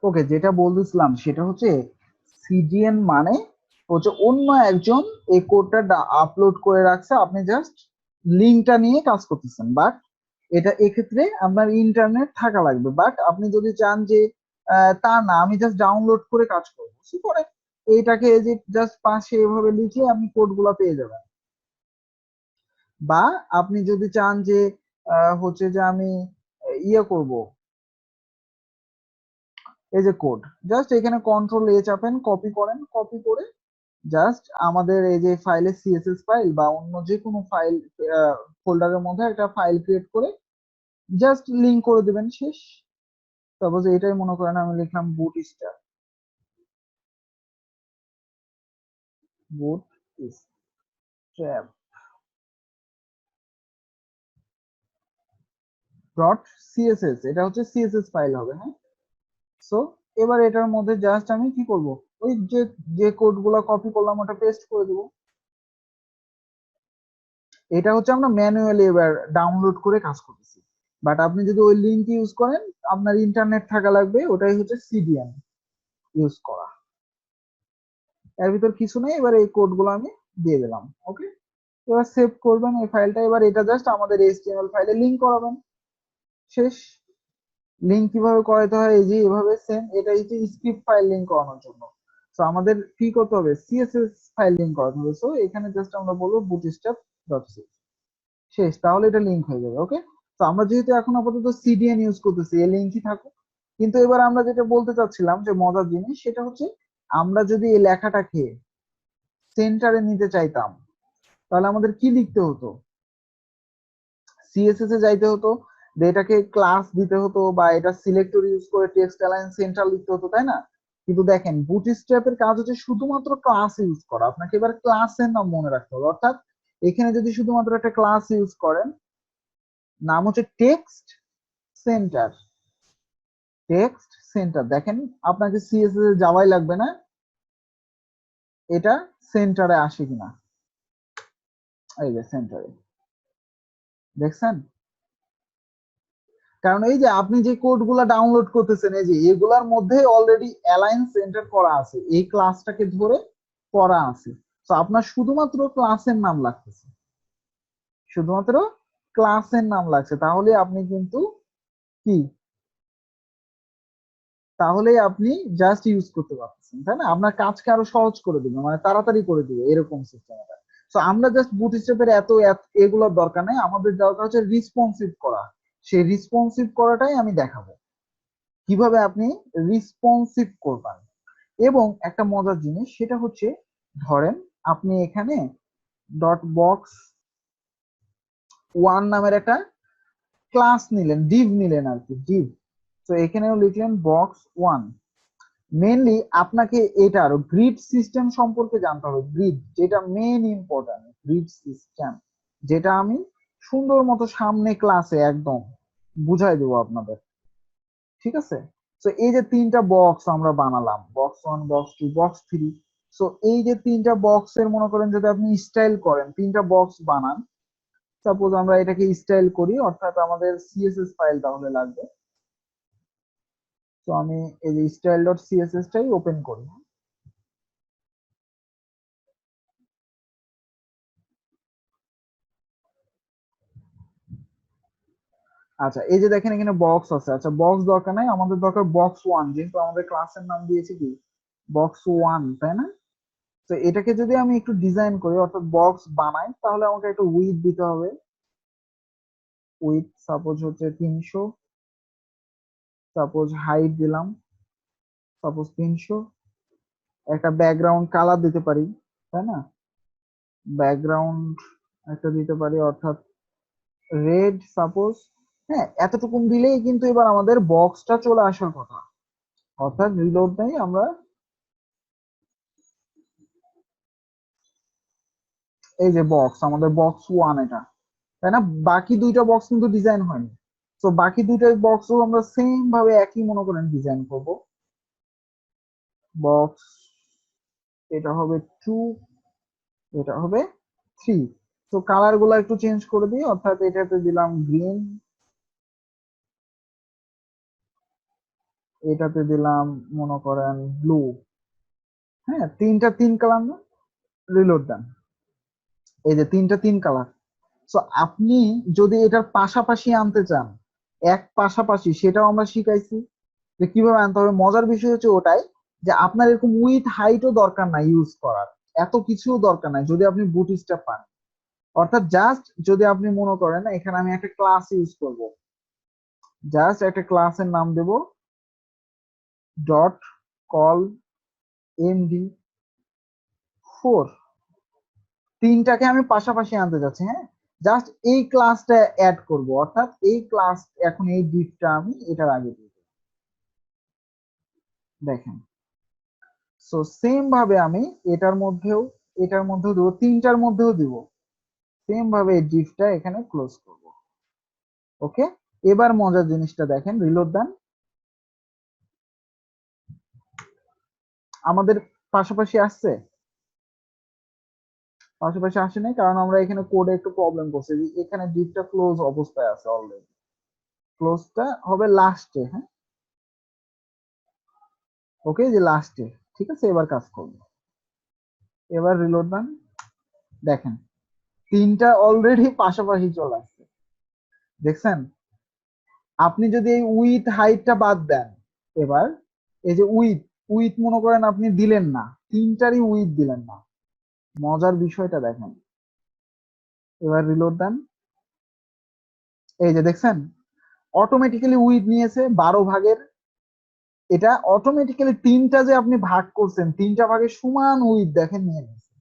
ওকে, যেটা বলতেছিলাম সেটা হচ্ছে সিডিএন মানে হচ্ছে অন্য একজন এই কোডটা আপলোড করে রাখছে, আপনি জাস্ট লিঙ্কটা নিয়ে কাজ করতেছেন। বাট এটা এক্ষেত্রে আপনার ইন্টারনেট থাকা লাগবে। বাট আপনি যদি চান যে তা না, আমি জাস্ট ডাউনলোড করে কাজ করবো, কি করে এইটাকে যে জাস্ট পাশে এভাবে লিখে আপনি কোডগুলো পেয়ে যাবেন। বা আপনি যদি চান যে হচ্ছে যে আমি ইয়ে করব, এই যে কোড, জাস্ট এখানে কন্ট্রোল এ চাপেন, কপি করেন, কপি করে জাস্ট আমাদের এই যে ফাইলের সিএসএস ফাইল বা অন্য যে কোনো ফাইল ফোল্ডারের মধ্যে একটা ফাইল ক্রিয়েট করে জাস্ট লিংক করে দিবেন, শেষ। সাপোজ এটাই মনে করেন আমি লিখলাম বুট স্ট্র্যাপ ডট সিএসএস, এটা হচ্ছে সিএসএস ফাইল হবে, হ্যাঁ। সো এবার এটার মধ্যে জাস্ট আমি কি করব, ওই যে যে কোড গুলা কপি করলাম ওটা পেস্ট করে দেবো। এটা হচ্ছে আমরা ম্যানুয়ালি এবার ডাউনলোড করে কাজ করতেছি। বাট আপনি যদি ওই লিঙ্ক ইউজ করেন, আপনার ইন্টারনেট থাকা লাগবে, ওটাই হচ্ছে সিডিএন ইউজ করা। এর ভিতর কিছু নেই, এবার এই কোড গুলো আমি দিয়ে দিলাম, ওকে। এবার সেভ করবেন এই ফাইলটা, এবার এটা জাস্ট আমাদের এইচটিএমএল ফাইলে লিংক করাবেন, শেষ। লিংক কিভাবে করাতে হয়, এই যে এভাবে সেম, এটা হচ্ছে স্ক্রিপ্ট ফাইল লিংক করানোর জন্য। তো আমাদের কি করতে হবে, সিএসএস ফাইল লিংক করাতে হবে। সো এখানে জাস্ট আমরা বলবো বুটস্ট্র্যাপ ডট সি, শেষ। তাহলে এটা লিংক হয়ে যাবে, ওকে। তো আমরা যেহেতু এখন আপাতত সিডিএন ইউজ করতেছি, এই লিংকই থাকুক। কিন্তু এবার আমরা যেটা বলতে চাচ্ছিলাম যে মজার জিনিস, সেটা হচ্ছে আমরা যদি এই লেখাটাকে সেন্টারে নিতে চাইতাম, তাহলে আমাদের কি লিখতে হতো, সিএসএস এ যাইতে হতো, এটাকে ক্লাস দিতে হতো, বা এটা সিলেক্টর ইউজ করে টেক্সট অ্যালাইন সেন্টার লিখতে হতো, তাই না? কিন্তু দেখেন বুটস্ট্র্যাপের কাজ হচ্ছে শুধুমাত্র ক্লাস ইউজ করা। আপনাকে এবার ক্লাসের নাম মনে রাখতে হবে। অর্থাৎ এখানে যদি শুধুমাত্র একটা ক্লাস ইউজ করেন, নাম হচ্ছে টেক্সট সেন্টার, টেক্সট সেন্টার। দেখেন আপনাকে সিএসএস এ যাওয়াই লাগবে না, এটা সেন্টারে আসে কিনা, এই যে সেন্টারে, দেখছেন? কারণ এই যে আপনি যে কোড গুলা ডাউনলোড করতেছেন, এই যে এগুলার মধ্যে অলরেডি অ্যালাইন সেন্টার করা আছে, এই ক্লাসটাকে ধরে করা আছে। তো আপনার শুধুমাত্র ক্লাসের নাম লাগতেছে, শুধুমাত্র ক্লাসের নাম লাগছে, তাহলে আপনি কিন্তু কি, তাহলে আপনি জাস্ট ইউজ করতে পারতেছেন, তাই না? আপনার কাজকে আরো সহজ করে দিবে, মানে তাড়াতাড়ি করে দিবে, এরকম সিস্টেম এটা। তো আমরা জাস্ট বুটস্ট্র্যাপের এগুলোর দরকার নেই, আমাদের দরকার হচ্ছে রিসপন্সিভ করা। সেই রিসপন্সিভ করাটাই আমি দেখাবো, কিভাবে আপনি রিসপন্সিভ করবেন। এবং একটা মজার জিনিস সেটা হচ্ছে, ধরেন আপনি এখানে ডট বক্স ওয়ান নামের একটা ক্লাস নিলেন, ডিভ নিলেন আর কি, ডিভ। তো এখানেও লিখলেন বক্স ওয়ান। মেনলি আপনাকে এটা আরো গ্রিড সিস্টেম সম্পর্কে জানতে হবে, গ্রিড যেটা মেন ইম্পর্টেন্ট, গ্রিড সিস্টেম, যেটা আমি সুন্দর মতো সামনে ক্লাসে একদম বুঝাই দেবো আপনাদের, ঠিক আছে? তো এই যে তিনটা বক্স আমরা বানালাম, box one, box two, box three. তো এই যে তিনটা বক্সের মনে করেন যদি আপনি স্টাইল করেন, তিনটা বক্স বানান, সাপোজ আমরা এটাকে স্টাইল করি, অর্থাৎ আমাদের সিএসএস ফাইল তাহলে লাগবে। তো আমি এই যে স্টাইল ডট সিএসএস টাই ওপেন করি। আচ্ছা, এই যে দেখেন এখানে বক্স আছে। আচ্ছা, বক্স দরকার নাই, আমাদের দরকার বক্স ওয়ান, যেহেতু আমাদের ক্লাসের নাম দিয়েছি কি বক্স ওয়ান, তাই না? তো এটাকে যদি আমি একটু ডিজাইন করি, অর্থাৎ বক্স বানাই, তাহলে আমাকে একটু উইথ দিতে হবে। উইথ সাপোজ হচ্ছে 300, সাপোজ হাইট দিলাম সাপোজ 300, একটা ব্যাকগ্রাউন্ড কালার দিতে পারি, তাই না? ব্যাকগ্রাউন্ড একটা দিতে পারি, অর্থাৎ রেড সাপোজ। হ্যাঁ, এতটুকুন দিলেই কিন্তু এবার আমাদের বক্সটা চলে আসার কথা। অর্থাৎ রিলোড নেই, আমরা এই যে বক্স, আমাদের বক্স ওয়ান এটা, তাই না? বাকি দুইটা বক্স কিন্তু ডিজাইন হয়নি। তো বাকি দুইটা বক্সও আমরা সেম ভাবে একই মনে করেন ডিজাইন করব। বক্স, এটা হবে 2, এটা হবে 3। তো কালার গুলো একটু চেঞ্জ করে দিই, অর্থাৎ এটাতে দিলাম গ্রিন, এটাতে দিলাম মনে করেন ব্লু। হ্যাঁ, তিন কালার না? রিলোড দেন, এই যে তিন কালার। সো আপনি যদি এটার পাশাপাশি আনতে চান, এক পাশাপাশি, সেটাও আমরা শিখাইছি যে কিভাবে আনতে হবে। মজার বিষয় হচ্ছে ওটাই যে আপনার এরকম উইথ হাইটও দরকার নাই ইউজ করার, এত কিছুও দরকার নাই যদি আপনি বুট স্ট্র্যাপ পান। অর্থাৎ জাস্ট যদি আপনি মনে করেন এখানে আমি একটা ক্লাস ইউজ করব, জাস্ট একটা ক্লাসের নাম দেব ডট কল md4, তিনটাকে আমি পাশাপাশি আনতে যাচ্ছি। হ্যাঁ, জাস্ট এই ক্লাসটা অ্যাড করব, অর্থাৎ এই ক্লাস, এখন এই ডিপটা আমি এটার আগে দিব, দেখেন। সো সেম ভাবে আমি এটার মধ্যেও দেবো, তিনটার মধ্যেও দিব, সেম ভাবে এই ডিপটা এখানে ক্লোজ করব। ওকে, এবার মজার জিনিসটা দেখেন, রিলোড দেন। আমাদের পাশাপাশি আসছে, পাশাপাশি আসে নাই, কারণ আমরা এখানে কোডে একটু প্রবলেম করছি, এখানে ডিপটা ক্লোজ অবস্থায় আছে অলরেডি, ক্লোজটা হবে লাস্টে। হ্যাঁ, ওকে, যে লাস্টে, ঠিক আছে, এবার কাজ করবো। এবার রিলোড দেন, দেখেন তিনটা অলরেডি পাশাপাশি চলে আসছে, দেখছেন। আপনি যদি এই উইথ হাইটটা বাদ দেন, এবার এই যে উইথ, উইথ মনে করেন আপনি দিলেন না, তিনটারই উইথ দিলেন না, মজার বিষয়টা দেখেন। এবার রিলোড দেন, এই যে দেখছেন অটোমেটিক্যালি উইথ নিয়েছে 12 ভাগের। এটা অটোমেটিক্যালি তিনটা যে আপনি ভাগ করছেন, তিনটা ভাগে সমান উইথ দেখেন নিয়ে নিয়েছে।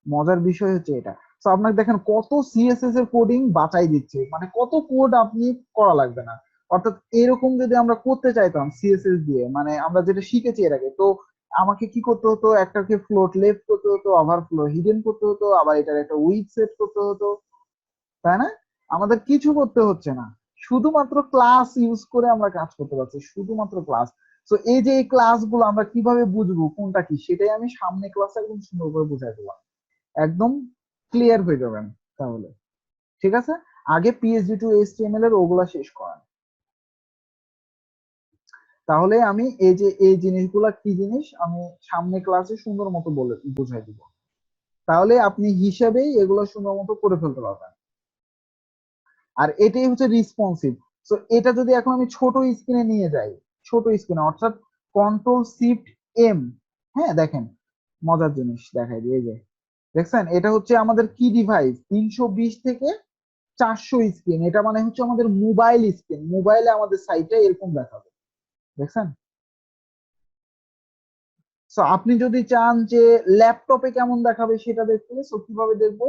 মজার বিষয় হচ্ছে এটা। তো আপনাকে দেখেন কত সিএসএস এর কোডিং বাঁচাই দিচ্ছে, মানে কত কোড আপনি করা লাগবে না। অর্থাৎ এরকম যদি আমরা করতে চাইতাম সিএসএস দিয়ে, মানে আমরা যেটা শিখেছি এর আগে, তো আমাকে কি করতে হতো, একটাকে ফ্লোট লেফট করতে হতো, ওভারফ্লো হিডেন করতে হতো, আবার এটার একটা উইথ সেট করতে হতো, তাই না? আমাদের কিছু করতে হচ্ছে না, শুধুমাত্র ক্লাস ইউজ করে আমরা কাজ করতে পারছি, শুধুমাত্র ক্লাস। তো এই যে এই ক্লাসগুলো আমরা কিভাবে বুঝবো কোনটা কি, সেটাই আমি সামনে ক্লাসে একদম সুন্দর করে বুঝাই দিলাম, একদম ক্লিয়ার হয়ে যাবেন তাহলে। ঠিক আছে, আগে পিএইচডি টু এইচটিএমএল এর ওগুলা শেষ করেন, তাহলে আমি এই যে এই জিনিসগুলা কি জিনিস আমি সামনে ক্লাসে সুন্দর মতো বলে বুঝাই দিব, তাহলে আপনি হিসাবেই এগুলো সুন্দর মতো করে ফেলতে পারবেন। আর এটাই হচ্ছে রেসপন্সিভ। সো এটা যদি এখন আমি ছোট স্ক্রিনে নিয়ে যাই, ছোট স্ক্রিনে অর্থাৎ কন্ট্রোল শিফট এম, হ্যাঁ দেখেন মজার জিনিস দেখাই দিই, এই যে দেখছেন এটা হচ্ছে আমাদের কি ডিভাইস, 320 থেকে 400 স্ক্রিন, এটা মানে হচ্ছে আমাদের মোবাইল স্ক্রিন, মোবাইলে আমাদের সাইটটা এরকম দেখাবে, দেখছেন। সো আপনি যদি চান যে ল্যাপটপে কেমন দেখাবে সেটা দেখতে, সো কিভাবে দেখবো,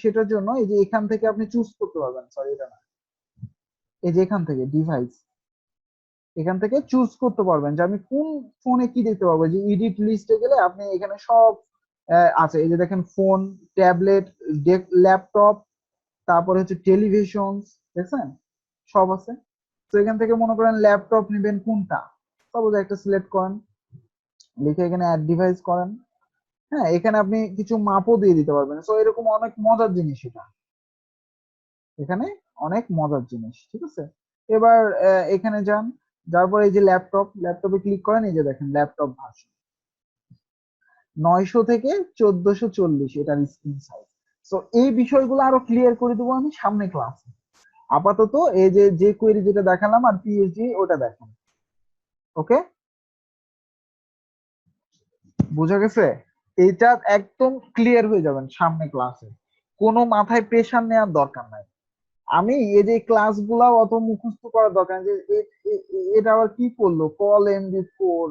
সেটার জন্য এই যে এখান থেকে আপনি চুজ করতে পারবেন, সরি এটা না, এই যে এখান থেকে ডিভাইস, এখান থেকে চুজ করতে পারবেন যে আমি কোন ফোনে কি দেখতে পাবো। যে এডিট লিস্টে গেলে আপনি এখানে সব আছে, এই যে দেখেন ফোন, ট্যাবলেট, ল্যাপটপ, তারপরে হচ্ছে টেলিভিশন, দেখছেন সব আছে। তো এখান থেকে মনে করেন ল্যাপটপ নেবেন কোনটা, সাপোজ একটা সিলেক্ট করেন, লিখে এখানে অ্যাড ডিভাইস করেন। হ্যাঁ, এখানে আপনি কিছু মাপও দিয়ে দিতে পারবেন, তো এরকম অনেক মজার জিনিস এটা, এখানে অনেক মজার জিনিস, ঠিক আছে। এবার এখানে যান, যার পরে এই যে ল্যাপটপে ক্লিক করেন, এই যে দেখেন ল্যাপটপ ভার্সন 900 থেকে 1440 এটার স্ক্রিন সাইজ। তো এই বিষয়গুলো আরো ক্লিয়ার করে দেবো আমি সামনে ক্লাসে। আপাতত এই যে যে কোয়েরি যেটা দেখালাম আর পিএইচডি ওটা দেখেন। ওকে, বুঝা গেছে? এইটা একদম ক্লিয়ার হয়ে যাবেন সামনে ক্লাসে, কোনো মাথায় প্রেশার নেওয়ার দরকার নাই। আমি এই যে ক্লাস গুলা অত মুখস্থ করার দরকার নেই, যে এটা আবার কি করলো কল md4,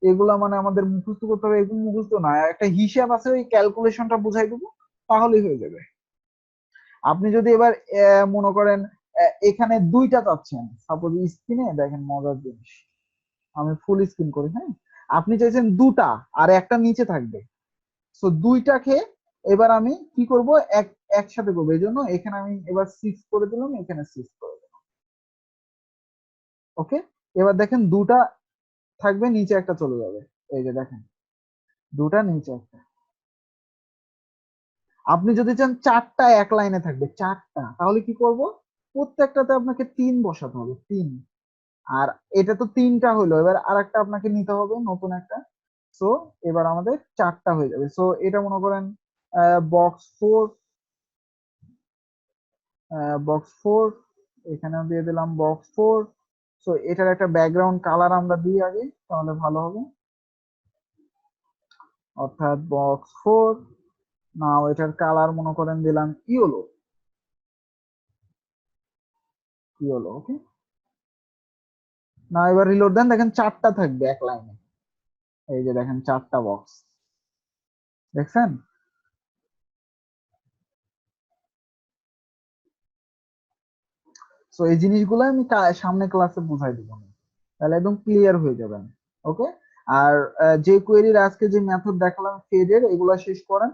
এগুলা মানে আমাদের মুখস্থ করতে হবে, এগুলো মুখস্থ না, একটা হিসাব আছে ওই ক্যালকুলেশনটা বুঝাই দেবো, তাহলেই হয়ে যাবে। আপনি যদি এবার মনে করেন এখানে দুইটা চাচ্ছেন, সাপোজ স্ক্রিনে দেখেন মজার জিনিস, আমি ফুল স্ক্রিন করি, হ্যাঁ, আপনি চাইছেন দুটা আর একটা নিচে থাকবে, তো দুইটাকে এবার আমি কি করব, একসাথে করবো, এই জন্য এখানে আমি এবার 6 করে দিলাম, এখানে 6 করে দিলাম। ওকে, এবার দেখেন দুটা থাকবে, নিচে একটা চলে যাবে। এই যে দেখেন, দুটা নিচে একটা। আপনি যদি চান চারটা এক লাইনে থাকবে, চারটা, তাহলে কি করব, প্রত্যেকটাতে আপনাকে 3 বসাতে হবে, 3। আর এটা তো 3টা হলো, এবার আরেকটা আপনাকে নিতে হবে নতুন একটা। সো এবার আমাদের 4টা হয়ে যাবে। সো এটা মনে করেন বক্স 4, বক্স 4, এখানেও দিয়ে দিলাম বক্স 4। সো এটার একটা ব্যাকগ্রাউন্ড কালার আমরা দিই আগে, তাহলে ভালো হবে। অর্থাৎ বক্স 4, নাও এটার কালার মনে করেন দিলাম ইয়েলো, ইয়েলো, ওকে। না এবার রিলোড দেন, দেখেন 4টা থাকবে এক লাইনে। এই যে দেখেন 4টা বক্স, দেখছেন? সো এই জিনিসগুলো আমি সামনে ক্লাসে বুঝাই দিব, তাহলে একদম ক্লিয়ার হয়ে যাবেন। ওকে। আর যে কোয়েরির আজকে যে মেথড দেখালাম ফেডের, এগুলা শেষ করেন।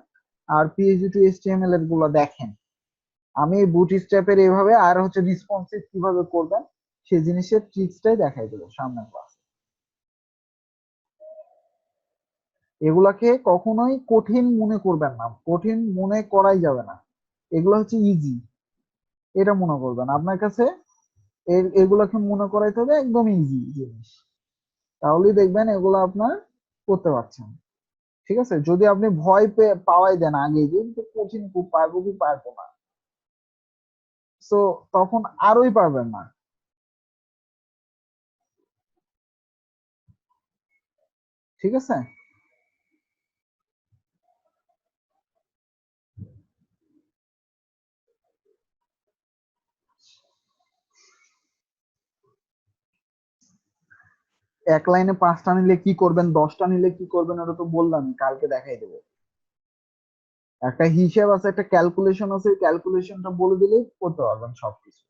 আর পিএইচডি টু এইচটিএমএল এর গুলো দেখেন। আমি বুট স্ট্র্যাপের এইভাবে আর হচ্ছে রেসপন্সিভ কিভাবে করবেন সেই জিনিসের ট্রিক্সটাই দেখাই দেবো সামনে ক্লাস। এগুলাকে কখনোই কঠিন মনে করবেন না, কঠিন মনে করাই যাবে না। এগুলো হচ্ছে ইজি, এটা মনে করবেন আপনার কাছে। এগুলাকে মনে করাইতে হবে একদম ইজি জিনিস, তাহলেই দেখবেন এগুলো আপনার করতে পারছেন। ঠিক আছে, যদি আপনি ভয় পেয়ে পাওয়াই দেন আগে যে কিন্তু কঠিন, খুব পারবো কি পারবো না, তো তখন আরোই পারবেন না। ঠিক আছে, এক লাইনে 5টা নিলে কি করবেন, 10টা নিলে কি করবেন, ওটা তো বললাম, কালকে দেখাই দেবো। একটা হিসাব আছে, একটা ক্যালকুলেশন আছে, ক্যালকুলেশনটা বলে দিলেই করতে পারবেন সবকিছু।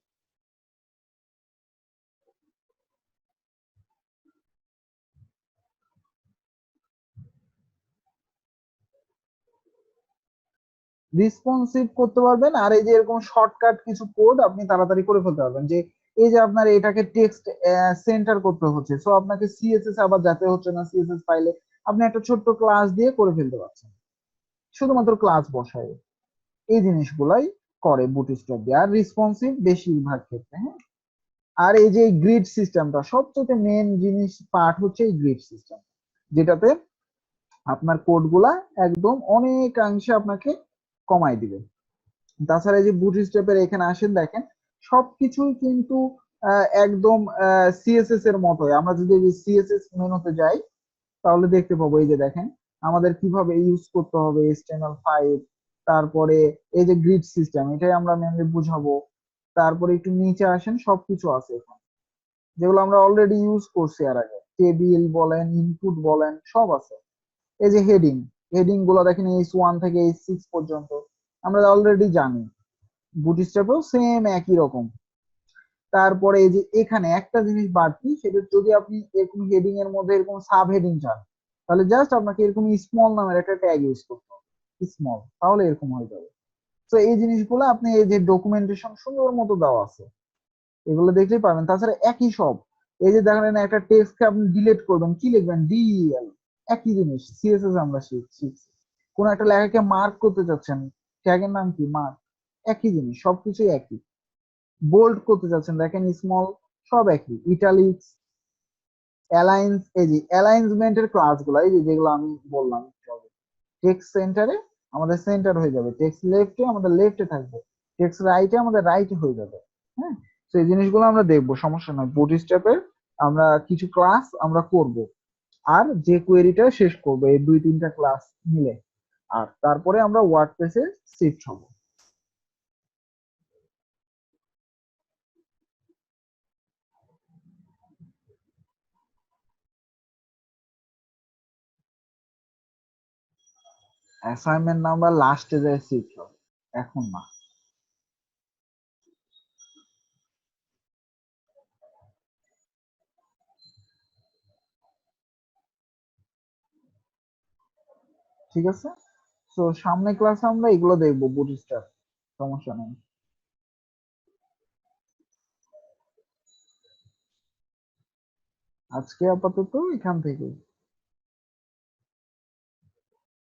রেসপন্সিভ করতে পারবেন, আর এই যে এরকম শর্টকাট কিছু কোড আপনি তাড়াতাড়ি করে ফেলতে পারবেন। যে এই যে আপনার এটাকে টেক্সট সেন্টার করতে হচ্ছে, সো আপনাকে সিএসএস আবার যেতে হচ্ছে না, সিএসএস ফাইলে আপনি একটা ছোট্ট ক্লাস দিয়ে করে ফেলতে পারছেন, শুধুমাত্র ক্লাস বসায়। এই জিনিসগুলাই করে বুটস্ট্র্যাপ দিয়ে, আর রেসপন্সিভ বেশিরভাগ ক্ষেত্রে, হ্যাঁ। আর এই যে গ্রিড সিস্টেমটা সবচেয়ে মেন জিনিস, পার্ট হচ্ছে এই গ্রিড সিস্টেম, যেটাতে আপনার কোডগুলা একদম অনেকাংশে আপনাকে কমাই দিবে। তাছাড়া এই যে বুটস্ট্র্যাপের এখানে আসেন, দেখেন সবকিছুই কিন্তু একদম সিএসএস এর মতোই। আমরা যদি সিএসএস মেনুতে যাই, তাহলে দেখতে পাবো এই যে দেখেন আমাদের কিভাবে ইউজ করতে হবে HTML5। তারপরে এই যে গ্রিড সিস্টেম, এটাই আমরা মেনলি বুঝাবো। তারপরে একটু নিচে আসেন, সবকিছু আছে এখানে যেগুলো আমরা অলরেডি ইউজ করছি এর আগে, টেবিল বলেন, ইনপুট বলেন, সব আছে। এই যে হেডিং, হেডিং গুলো দেখেন H1 থেকে H6 পর্যন্ত আমরা অলরেডি জানি, বুটস্ট্র্যাপেও সেম একই রকম। তারপরে এই যে এখানে একটা জিনিস বাড়তি, সেটা যদি আপনি এরকম হেডিং এর মধ্যে এরকম সাব হেডিং চান, তাহলে জাস্ট আপনাকে এরকম স্মল নামের একটা ট্যাগ ইউজ করতে হবে, স্মল, তাহলে এরকম হয়ে যাবে। তো এই জিনিসগুলো আপনি এই যে ডকুমেন্টেশন সুন্দর মতো দেওয়া আছে, এগুলো দেখলেই পাবেন। তাছাড়া একই সব, এই যে দেখেন একটা টেক্সটকে আপনি ডিলিট করবেন, কি লিখবেন, ডিএল, একই জিনিস সিএসএস আমরা শিখছি। কোন একটা লেখাকে মার্ক করতে চাচ্ছেন, ট্যাগের নাম কি, মার্ক, একই জিনিস, সবকিছুই একই। বোল্ড করতে চাচ্ছেন, দেখেন স্মল, সব একই। ইটালিক্স, অ্যালাইন্স, এই যে অ্যালাইনমেন্টের ক্লাসগুলো, এই যে যেগুলো আমি বললাম, টেক্সট সেন্টারে আমাদের সেন্টার হয়ে যাবে, টেক্সট লেফটে আমাদের লেফটে থাকবে, টেক্সট রাইটে আমাদের রাইটে হয়ে যাবে। হ্যাঁ, তো এই জিনিসগুলো আমরা দেখবো, সমস্যা নয়। বুটস্ট্র্যাপের আমরা কিছু ক্লাস আমরা করব, আর যে কোয়েরিটা শেষ করবো এই 2-3টা ক্লাস মিলে, আর তারপরে আমরা ওয়ার্ডপ্রেসে শিফট হব। অ্যাসাইনমেন্ট নাম্বার লাস্টে যায় শিফট হবে, এখন না। ঠিক আছে, তো সামনে ক্লাসে আমরা এগুলো দেখবো, বুটস্ট্র্যাপ, সমস্যা নেই। আজকে আপাতত এখান থেকে